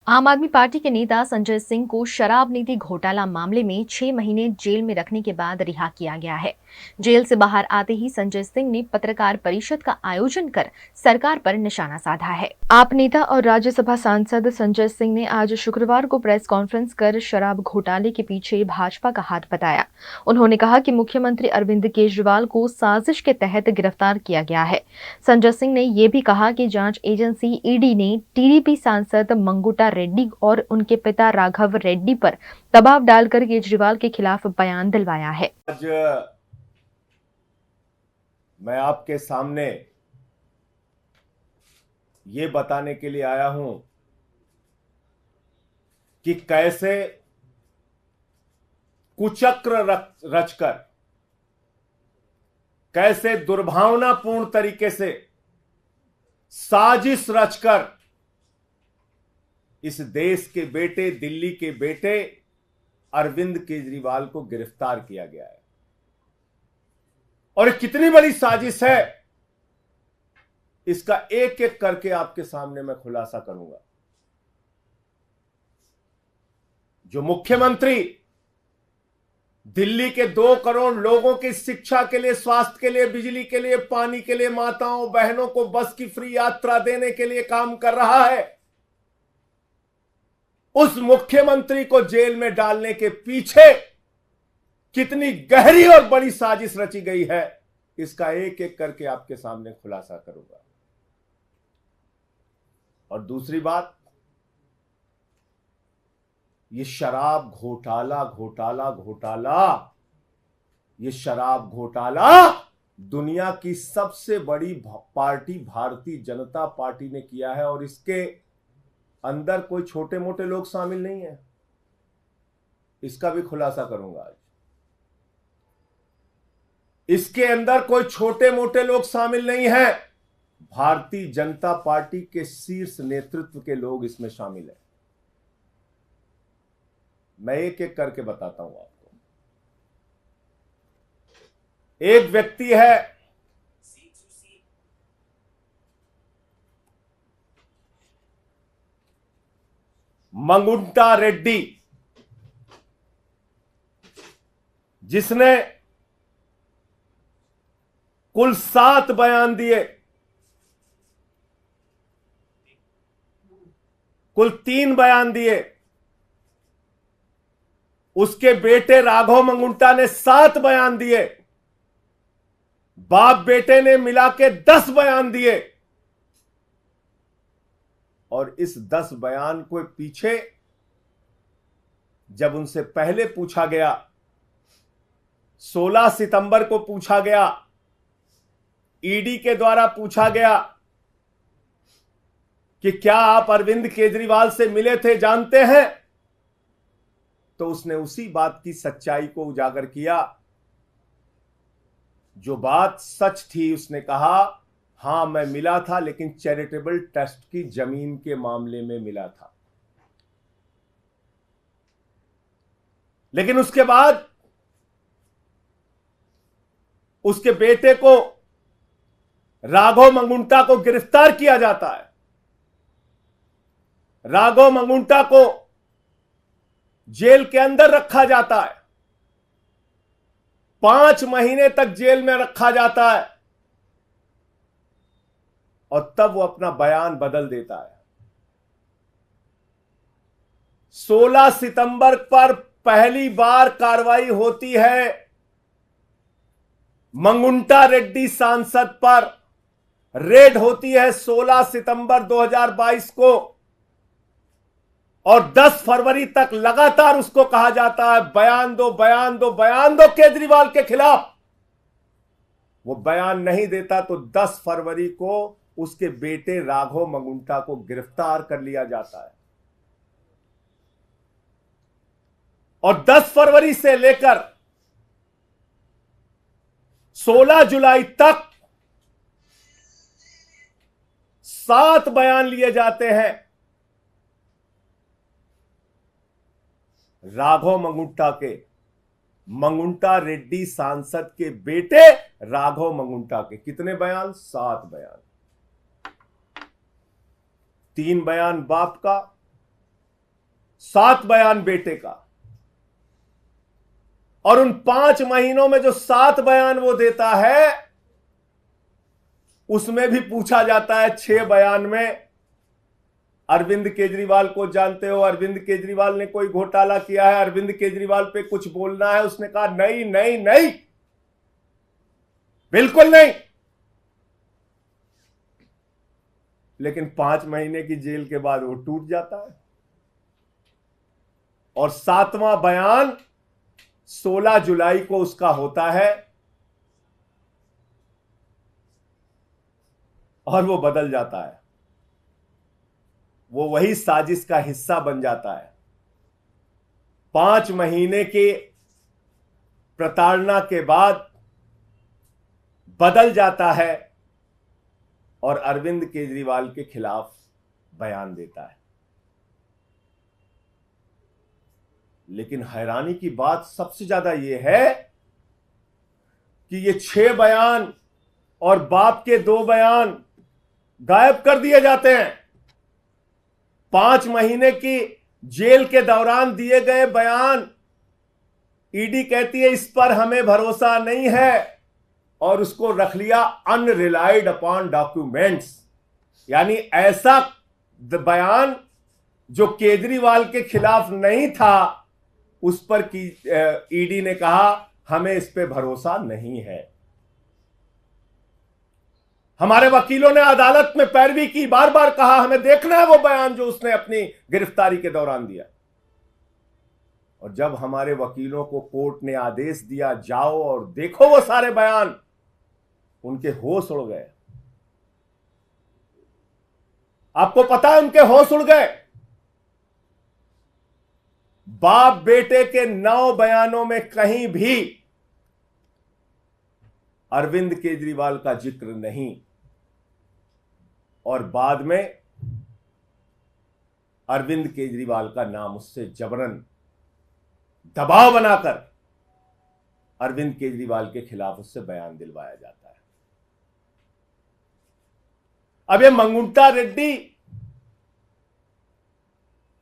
आम आदमी पार्टी के नेता संजय सिंह को शराब नीति घोटाला मामले में 6 महीने जेल में रखने के बाद रिहा किया गया है। जेल से बाहर आते ही संजय सिंह ने पत्रकार परिषद का आयोजन कर सरकार पर निशाना साधा है। आप नेता और राज्यसभा सांसद संजय सिंह ने आज शुक्रवार को प्रेस कॉन्फ्रेंस कर शराब घोटाले के पीछे भाजपा का हाथ बताया। उन्होंने कहा कि मुख्यमंत्री अरविंद केजरीवाल को साजिश के तहत गिरफ्तार किया गया है। संजय सिंह ने ये भी कहा कि जांच एजेंसी ईडी ने टीडीपी सांसद मंगुटा रेड्डी और उनके पिता राघव रेड्डी पर दबाव डालकर केजरीवाल के खिलाफ बयान दिलवाया है। आज मैं आपके सामने ये बताने के लिए आया हूं कि कैसे कुचक्र रचकर, कैसे दुर्भावनापूर्ण तरीके से साजिश रचकर इस देश के बेटे, दिल्ली के बेटे अरविंद केजरीवाल को गिरफ्तार किया गया है। और कितनी बड़ी साजिश है, इसका एक एक करके आपके सामने मैं खुलासा करूंगा। जो मुख्यमंत्री दिल्ली के 2 करोड़ लोगों की शिक्षा के लिए, स्वास्थ्य के लिए, बिजली के लिए, पानी के लिए, माताओं बहनों को बस की फ्री यात्रा देने के लिए काम कर रहा है, उस मुख्यमंत्री को जेल में डालने के पीछे कितनी गहरी और बड़ी साजिश रची गई है, इसका एक एक करके आपके सामने खुलासा करूंगा। और दूसरी बात, ये शराब घोटाला ये शराब घोटाला दुनिया की सबसे बड़ी पार्टी भारतीय जनता पार्टी ने किया है। और इसके अंदर कोई छोटे मोटे लोग शामिल नहीं है, इसका भी खुलासा करूंगा आज। इसके अंदर कोई छोटे मोटे लोग शामिल नहीं है, भारतीय जनता पार्टी के शीर्ष नेतृत्व के लोग इसमें शामिल हैं। मैं एक एक करके बताता हूं आपको। एक व्यक्ति है मंगुंटा रेड्डी, जिसने कुल 7 बयान दिए, कुल 3 बयान दिए। उसके बेटे राघव मंगुंटा ने 7 बयान दिए, बाप बेटे ने मिला के 10 बयान दिए। और इस 10 बयान को पीछे जब उनसे पहले पूछा गया, 16 सितंबर को पूछा गया, ईडी के द्वारा पूछा गया कि क्या आप अरविंद केजरीवाल से मिले थे, जानते हैं, तो उसने उसी बात की सच्चाई को उजागर किया। जो बात सच थी, उसने कहा हां मैं मिला था, लेकिन चैरिटेबल ट्रस्ट की जमीन के मामले में मिला था। लेकिन उसके बाद उसके बेटे को, राघव मंगुंटा को गिरफ्तार किया जाता है। राघव मंगुंटा को जेल के अंदर रखा जाता है, 5 महीने तक जेल में रखा जाता है, और तब वो अपना बयान बदल देता है। 16 सितंबर पर पहली बार कार्रवाई होती है मंगुंटा रेड्डी सांसद पर, रेड होती है 16 सितंबर 2022 को, और 10 फरवरी तक लगातार उसको कहा जाता है बयान दो, बयान दो, बयान दो केजरीवाल के खिलाफ। वो बयान नहीं देता तो 10 फरवरी को उसके बेटे राघव मंगुंटा को गिरफ्तार कर लिया जाता है। और 10 फरवरी से लेकर 16 जुलाई तक 7 बयान लिए जाते हैं राघव मंगुंटा के, मंगुंटा रेड्डी सांसद के बेटे राघव मंगुंटा के। कितने बयान? 7 बयान। 3 बयान बाप का, 7 बयान बेटे का, और उन 5 महीनों में जो 7 बयान वो देता है उसमें भी पूछा जाता है 6 बयान में अरविंद केजरीवाल को जानते हो, अरविंद केजरीवाल ने कोई घोटाला किया है, अरविंद केजरीवाल पे कुछ बोलना है? उसने कहा नहीं नहीं नहीं, बिल्कुल नहीं। लेकिन 5 महीने की जेल के बाद वो टूट जाता है और 7वां बयान 16 जुलाई को उसका होता है और वो बदल जाता है। वो वही साजिश का हिस्सा बन जाता है। 5 महीने के प्रताड़ना के बाद बदल जाता है और अरविंद केजरीवाल के खिलाफ बयान देता है। लेकिन हैरानी की बात सबसे ज्यादा यह है कि ये 6 बयान और बाप के 2 बयान गायब कर दिए जाते हैं। 5 महीने की जेल के दौरान दिए गए बयान ईडी कहती है इस पर हमें भरोसा नहीं है और उसको रख लिया अनरिलाइड अपॉन डॉक्यूमेंट्स, यानी ऐसा बयान जो केजरीवाल के खिलाफ नहीं था उस पर की ईडी ने कहा हमें इस पे भरोसा नहीं है। हमारे वकीलों ने अदालत में पैरवी की, बार बार कहा हमें देखना है वो बयान जो उसने अपनी गिरफ्तारी के दौरान दिया। और जब हमारे वकीलों को कोर्ट ने आदेश दिया जाओ और देखो वो सारे बयान, उनके होश उड़ गए। आपको पता है उनके होश उड़ गए। बाप बेटे के 9 बयानों में कहीं भी अरविंद केजरीवाल का जिक्र नहीं, और बाद में अरविंद केजरीवाल का नाम उससे जबरन दबाव बनाकर अरविंद केजरीवाल के खिलाफ उससे बयान दिलवाया जाता है। अब ये मंगुंटा रेड्डी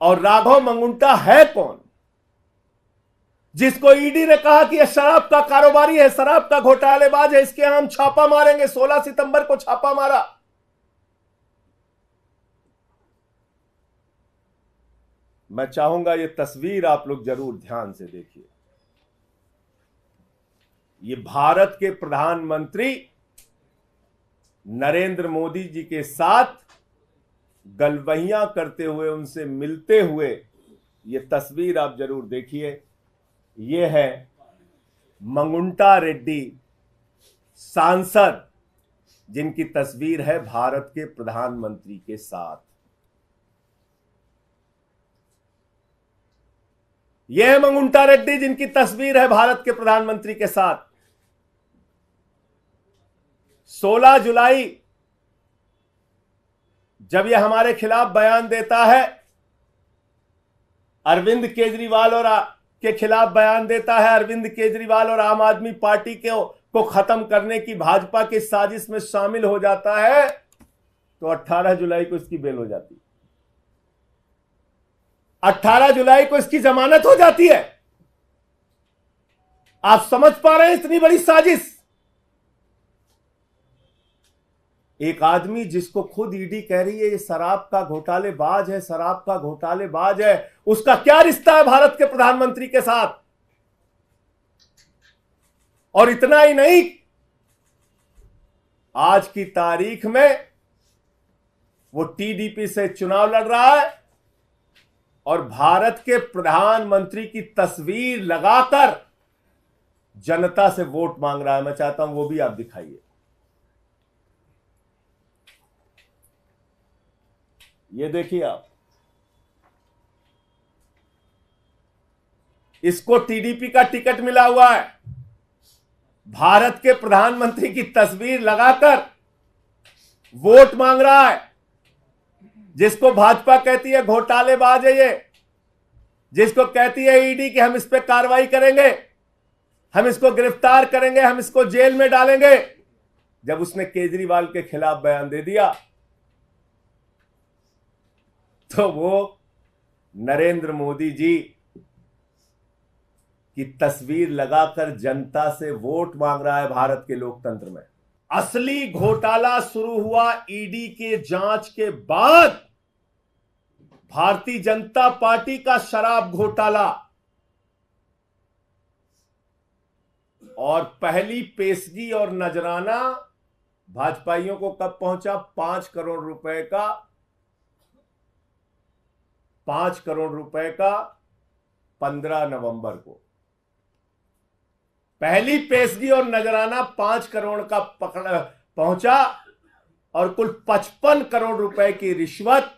और राघव मंगुंटा है कौन, जिसको ईडी ने कहा कि यह शराब का कारोबारी है, शराब का घोटालेबाज है, इसके हम छापा मारेंगे। 16 सितंबर को छापा मारा। मैं चाहूंगा ये तस्वीर आप लोग जरूर ध्यान से देखिए। ये भारत के प्रधानमंत्री नरेंद्र मोदी जी के साथ गलवहियां करते हुए, उनसे मिलते हुए, ये तस्वीर आप जरूर देखिए। ये है मंगुंटा रेड्डी सांसद, जिनकी तस्वीर है भारत के प्रधानमंत्री के साथ। यह है मंगुंटा रेड्डी जिनकी तस्वीर है भारत के प्रधानमंत्री के साथ। 16 जुलाई जब यह हमारे खिलाफ बयान देता है, अरविंद केजरीवाल और के खिलाफ बयान देता है, अरविंद केजरीवाल और आम आदमी पार्टी को खत्म करने की भाजपा की साजिश में शामिल हो जाता है, तो 18 जुलाई को इसकी बेल हो जाती है। 18 जुलाई को इसकी जमानत हो जाती है। आप समझ पा रहे हैं इतनी बड़ी साजिश? एक आदमी जिसको खुद ईडी कह रही है ये शराब का घोटालेबाज है, शराब का घोटालेबाज है, उसका क्या रिश्ता है भारत के प्रधानमंत्री के साथ? और इतना ही नहीं, आज की तारीख में वो टीडीपी से चुनाव लड़ रहा है और भारत के प्रधानमंत्री की तस्वीर लगाकर जनता से वोट मांग रहा है। मैं चाहता हूं वो भी आप दिखाइए। ये देखिए आप, इसको टीडीपी का टिकट मिला हुआ है, भारत के प्रधानमंत्री की तस्वीर लगाकर वोट मांग रहा है। जिसको भाजपा कहती है घोटालेबाज है ये, जिसको कहती है ईडी कि हम इस पे कार्रवाई करेंगे, हम इसको गिरफ्तार करेंगे, हम इसको जेल में डालेंगे, जब उसने केजरीवाल के खिलाफ बयान दे दिया तो वो नरेंद्र मोदी जी की तस्वीर लगाकर जनता से वोट मांग रहा है भारत के लोकतंत्र में। असली घोटाला शुरू हुआ ईडी के जांच के बाद। भारतीय जनता पार्टी का शराब घोटाला, और पहली पेशगी और नजराना भाजपाइयों को कब पहुंचा? 5 करोड़ रुपए का 15 नवंबर को पहली पेशगी और नजराना 5 करोड़ का पहुंचा, और कुल 55 करोड़ रुपए की रिश्वत,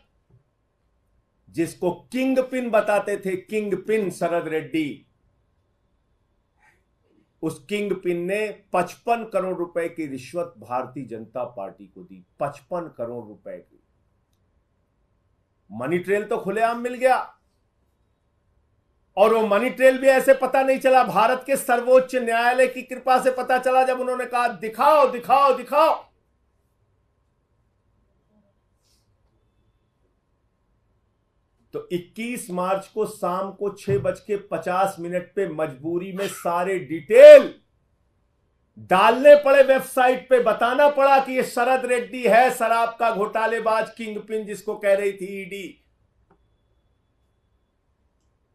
जिसको किंग पिन बताते थे, किंग पिन शरद रेड्डी, उस किंग पिन ने 55 करोड़ रुपए की रिश्वत भारतीय जनता पार्टी को दी। 55 करोड़ रुपए की मनी ट्रेल तो खुलेआम मिल गया, और वो मनी ट्रेल भी ऐसे पता नहीं चला, भारत के सर्वोच्च न्यायालय की कृपा से पता चला, जब उन्होंने कहा दिखाओ दिखाओ दिखाओ। तो 21 मार्च को शाम को 6:50 पे मजबूरी में सारे डिटेल डालने पड़े वेबसाइट पे, बताना पड़ा कि ये शरद रेड्डी है शराब का घोटालेबाज, किंग पिन जिसको कह रही थी ईडी।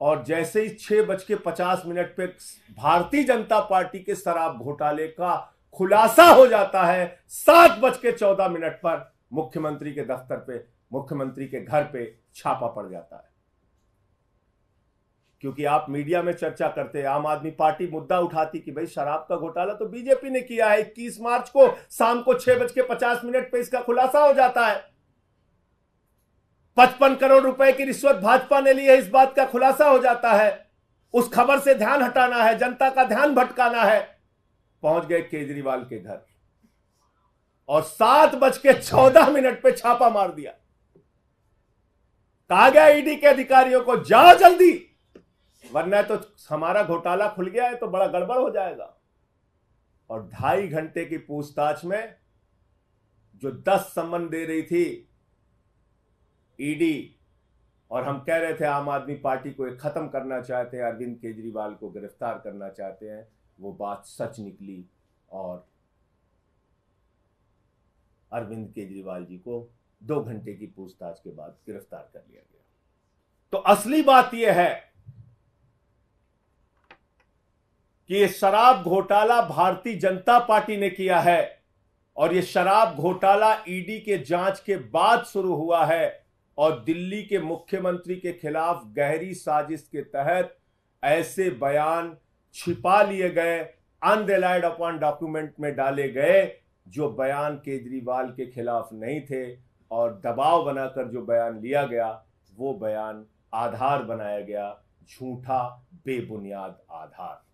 और जैसे ही 6:50 पे भारतीय जनता पार्टी के शराब घोटाले का खुलासा हो जाता है, 7:14 पर मुख्यमंत्री के दफ्तर पे, मुख्यमंत्री के घर पे छापा पड़ जाता है। क्योंकि आप मीडिया में चर्चा करते हैं, आम आदमी पार्टी मुद्दा उठाती कि भाई शराब का घोटाला तो बीजेपी ने किया है। 21 मार्च को शाम को 6:50 पे इसका खुलासा हो जाता है। 55 करोड़ रुपए की रिश्वत भाजपा ने ली है, इस बात का खुलासा हो जाता है। उस खबर से ध्यान हटाना है, जनता का ध्यान भटकाना है, पहुंच गए केजरीवाल के घर, और 7:14 पे छापा मार दिया। कहा गया ईडी के अधिकारियों को, जाओ जल्दी, वरना तो हमारा घोटाला खुल गया है तो बड़ा गड़बड़ हो जाएगा। और 2.5 घंटे की पूछताछ में जो 10 सम्मन दे रही थी ईडी, और हम कह रहे थे आम आदमी पार्टी को एक खत्म करना चाहते हैं, अरविंद केजरीवाल को गिरफ्तार करना चाहते हैं, वो बात सच निकली, और अरविंद केजरीवाल जी को 2 घंटे की पूछताछ के बाद गिरफ्तार कर लिया गया। तो असली बात यह है कि यह शराब घोटाला भारतीय जनता पार्टी ने किया है, और यह शराब घोटाला ईडी के जांच के बाद शुरू हुआ है, और दिल्ली के मुख्यमंत्री के खिलाफ गहरी साजिश के तहत ऐसे बयान छिपा लिए गए, अनरिलाइड अपॉन डॉक्यूमेंट में डाले गए, जो बयान केजरीवाल के खिलाफ नहीं थे, और दबाव बनाकर जो बयान लिया गया वो बयान आधार बनाया गया, झूठा बेबुनियाद आधार।